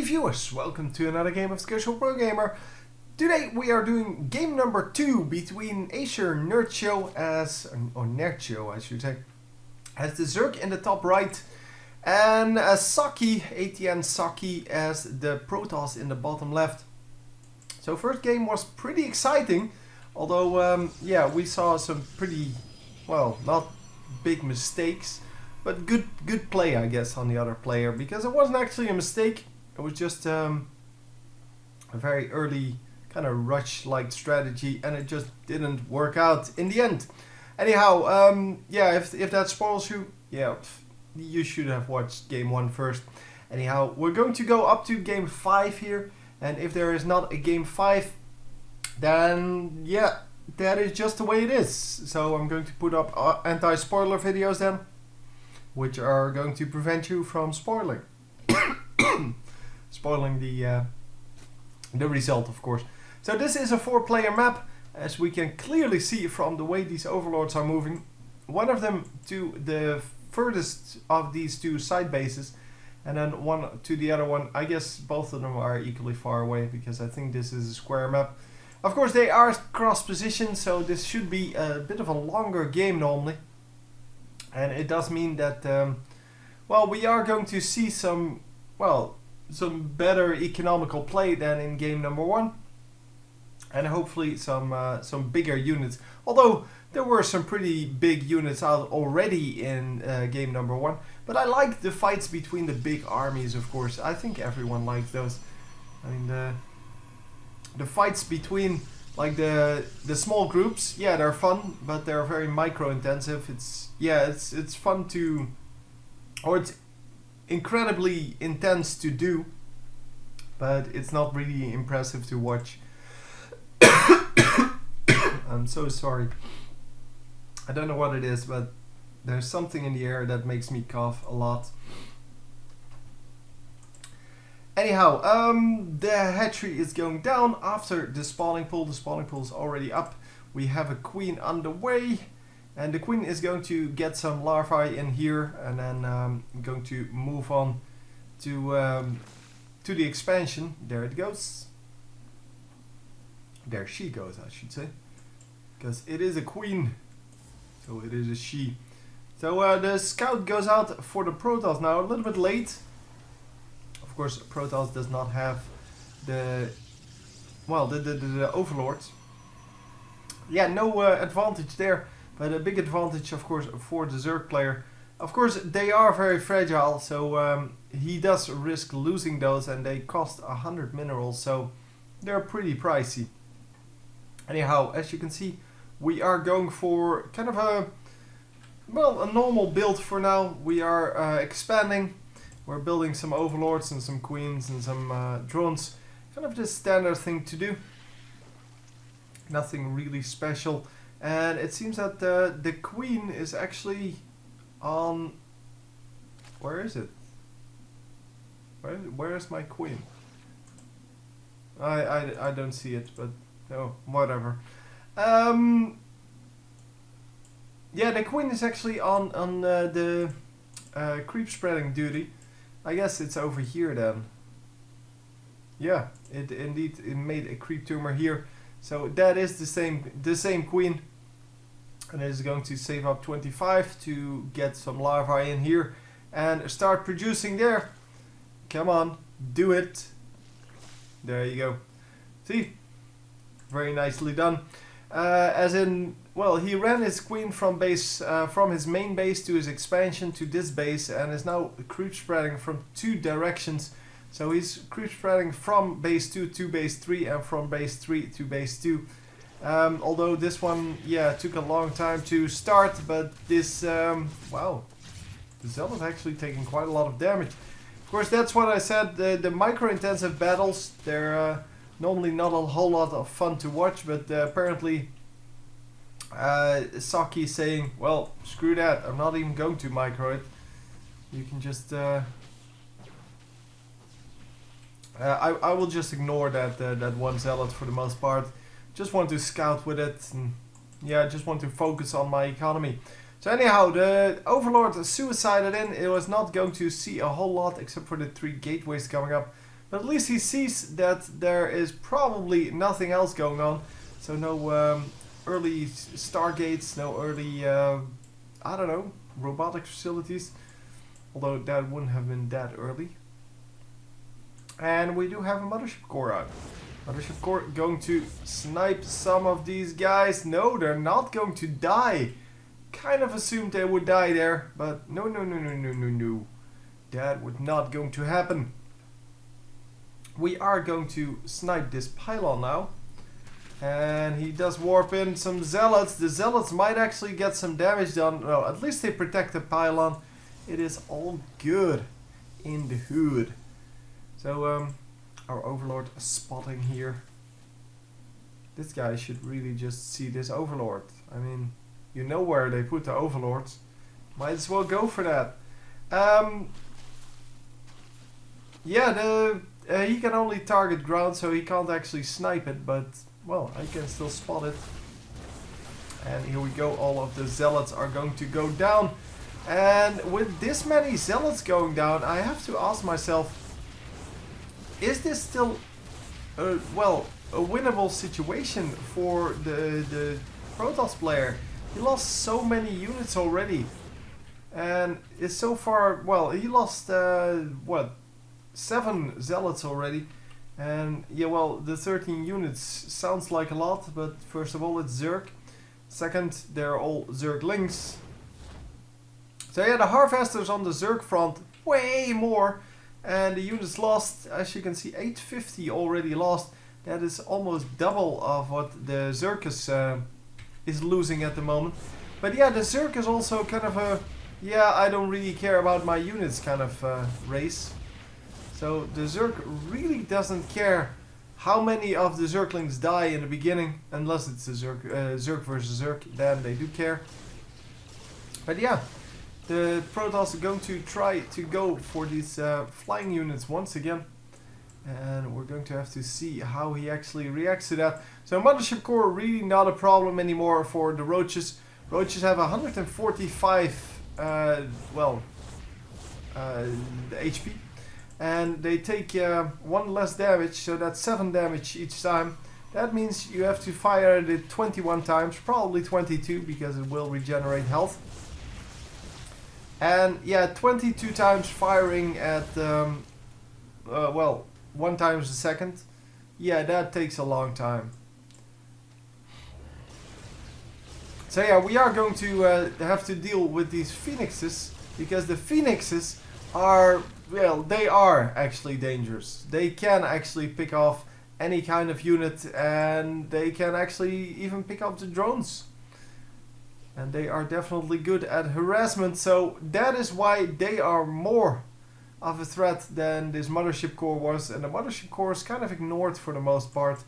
Hey viewers, welcome to another game of Casual Pro Gamer. Today we are doing game number 2 between Acer Nerchio Nerchio I should say, as the Zerg in the top right, and Socke, aTn Socke as the Protoss in the bottom left. So first game was pretty exciting, although yeah, we saw some pretty, well, not big mistakes, but good play I guess on the other player, because it wasn't actually a mistake. It was just a very early kind of rush-like strategy, and it just didn't work out in the end. Anyhow, yeah, if that spoils you, yeah, you should have watched game 1 first. Anyhow, we're going to go up to game 5 here, and if there is not a game 5, then yeah, that is just the way it is. So I'm going to put up anti-spoiler videos then, which are going to prevent you from spoiling. Spoiling the result, of course. So this is a 4-player map, as we can clearly see from the way these overlords are moving. One of them to the furthest of these two side bases, and then one to the other one. I guess both of them are equally far away, because I think this is a square map. Of course they are cross positioned, so this should be a bit of a longer game normally. And it does mean that, well, we are going to see some, well, some better economical play than in game number 1, and hopefully some bigger units. Although there were some pretty big units out already in game number 1, but I like the fights between the big armies. Of course, I think everyone likes those. I mean, the fights between like the small groups, yeah, they're fun, but they're very micro intensive. It's fun to, or it's incredibly intense to do, but it's not really impressive to watch. I'm so sorry. I don't know what it is, but there's something in the air that makes me cough a lot. Anyhow, the hatchery is going down after the spawning pool. The spawning pool is already up. We have a queen on the way, and the queen is going to get some larvae in here, and then going to move on to the expansion. There it goes. There she goes, I should say, because it is a queen, so it is a she. So the scout goes out for the Protoss now, a little bit late. Of course, Protoss does not have the, well, the overlords. Yeah, no advantage there. But a big advantage, of course, for the Zerg player. Of course, they are very fragile, so he does risk losing those, and they cost 100 minerals, so they're pretty pricey. Anyhow, as you can see, we are going for kind of a, well, a normal build for now. We are expanding. We're building some overlords and some queens and some drones. Kind of the standard thing to do. Nothing really special. And it seems that the queen is actually on... Where is it? Where is my queen? I don't see it, but no, whatever. Yeah, the queen is actually on the creep spreading duty. I guess it's over here then. Yeah, it made a creep tumor here. So that is the same queen. And it is going to save up 25 to get some larvae in here and start producing there. Come on, do it. There you go. See? Very nicely done. As in, well, he ran his queen from base, from his main base to his expansion to this base, and is now creep spreading from 2 directions. So he's creep spreading from base 2 to base 3 and from base 3 to base 2. Although this one, yeah, took a long time to start, but this, wow, the Zealot actually taking quite a lot of damage. Of course, that's what I said, the micro-intensive battles, they're normally not a whole lot of fun to watch, but apparently Socke is saying, well, screw that, I'm not even going to micro it. You can just, I will just ignore that one Zealot for the most part. Just want to scout with it, and yeah, just want to focus on my economy. So anyhow, the Overlord suicided in. It was not going to see a whole lot except for the 3 gateways coming up. But at least he sees that there is probably nothing else going on. So no early stargates, no early, I don't know, robotic facilities. Although that wouldn't have been that early. And we do have a mothership core out. Mothership core going to snipe some of these guys. No, they're not going to die. Kind of assumed they would die there, but no. That would not going to happen. We are going to snipe this pylon now. And he does warp in some zealots. The zealots might actually get some damage done. No, at least they protect the pylon. It is all good in the hood. So our overlord spotting here. This guy should really just see this overlord. I mean, you know where they put the overlords. Might as well go for that. Yeah, he can only target ground, so he can't actually snipe it, but well, I can still spot it. And here we go, all of the zealots are going to go down. And with this many zealots going down, I have to ask myself, is this still a winnable situation for the Protoss player? He lost so many units already. And it's so far, well, he lost, 7 zealots already. And yeah, well, the 13 units sounds like a lot, but first of all, it's Zerg. Second, they're all Zerglings. So yeah, the harvesters on the Zerg front, way more. And the units lost, as you can see, 850 already lost. That is almost double of what the Zerg is losing at the moment. But yeah, the Zerg is also kind of a, yeah, I don't really care about my units kind of race. So the Zerg really doesn't care how many of the Zerglings die in the beginning, unless it's a Zerg versus Zerg, then they do care. But yeah, the Protoss are going to try to go for these flying units once again. And we're going to have to see how he actually reacts to that. So mothership core really not a problem anymore for the roaches. Roaches have 145 HP. And they take 1 less damage, so that's 7 damage each time. That means you have to fire it 21 times, probably 22 because it will regenerate health. And yeah, 22 times firing at, 1 times a second. Yeah, that takes a long time. So yeah, we are going to have to deal with these phoenixes, because the phoenixes are, well, they are actually dangerous. They can actually pick off any kind of unit, and they can actually even pick up the drones. And they are definitely good at harassment, so that is why they are more of a threat than this mothership core was. And the mothership core is kind of ignored for the most part.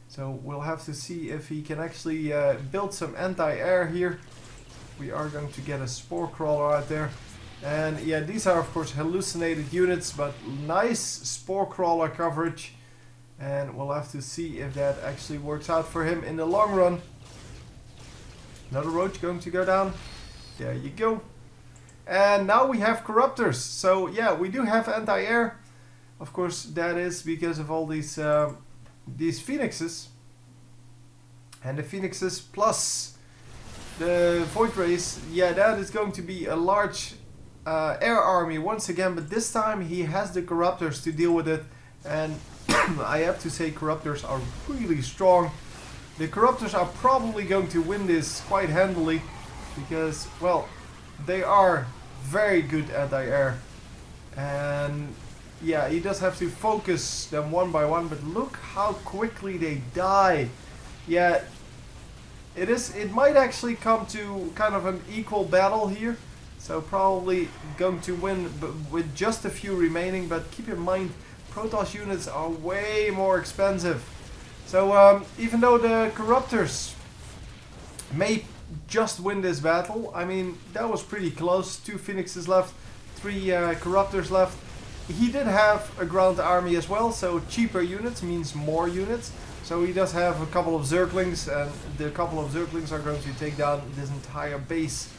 So we'll have to see if he can actually build some anti-air here. We are going to get a spore crawler out there. And yeah, these are of course hallucinated units, but nice spore crawler coverage. And we'll have to see if that actually works out for him in the long run. Another roach going to go down. There you go. And now we have corruptors. So yeah, we do have anti-air. Of course, that is because of all these phoenixes. And the phoenixes plus the void rays. Yeah, that is going to be a large air army once again. But this time he has the corruptors to deal with it. And I have to say, corruptors are really strong. The corruptors are probably going to win this quite handily, because, well, they are very good anti-air. And yeah, he does have to focus them one by one, but look how quickly they die. Yeah, it might actually come to kind of an equal battle here. So probably going to win with just a few remaining, but keep in mind, Protoss units are way more expensive. So even though the corruptors may just win this battle, I mean, that was pretty close. 2 phoenixes left, 3 corruptors left. He did have a ground army as well, so cheaper units means more units. So he does have a couple of Zerglings, and the couple of Zerglings are going to take down this entire base.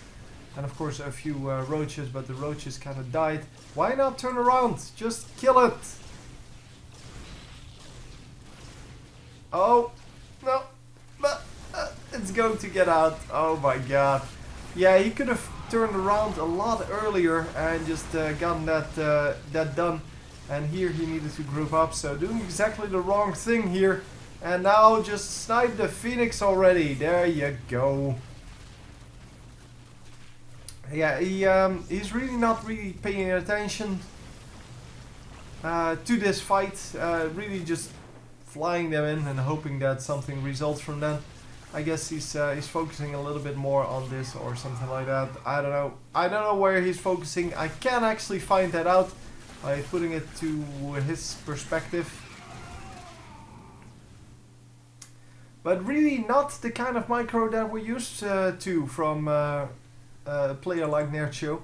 And of course a few roaches, but the roaches kind of died. Why not turn around? Just kill it! Oh, no. But it's going to get out. Oh my god. Yeah, he could have turned around a lot earlier and just gotten that done. And here he needed to group up, so doing exactly the wrong thing here. And now just snipe the Phoenix already. There you go. Yeah, he's really not really paying attention to this fight. Really just flying them in and hoping that something results from that. I guess he's focusing a little bit more on this or something like that. I don't know. I don't know where he's focusing. I can actually find that out by putting it to his perspective. But really not the kind of micro that we're used to from a player like Nerchio.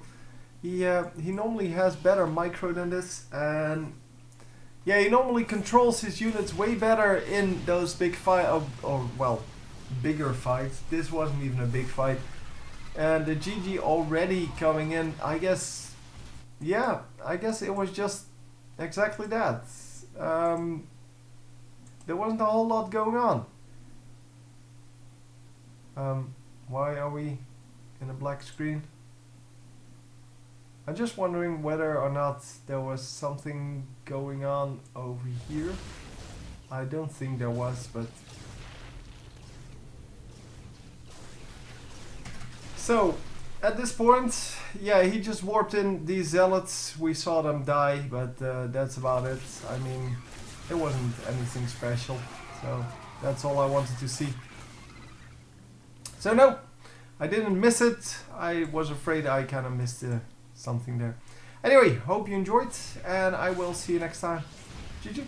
He normally has better micro than this, and yeah, he normally controls his units way better in those big bigger fights. This wasn't even a big fight. And the GG already coming in, I guess, yeah, I guess it was just exactly that. There wasn't a whole lot going on. Why are we in a black screen? I'm just wondering whether or not there was something going on over here. I don't think there was, but... So, at this point, yeah, he just warped in these zealots. We saw them die, but that's about it. I mean, it wasn't anything special. So, that's all I wanted to see. So no, I didn't miss it. I was afraid I kind of missed something there. Anyway, hope you enjoyed, and I will see you next time. GG.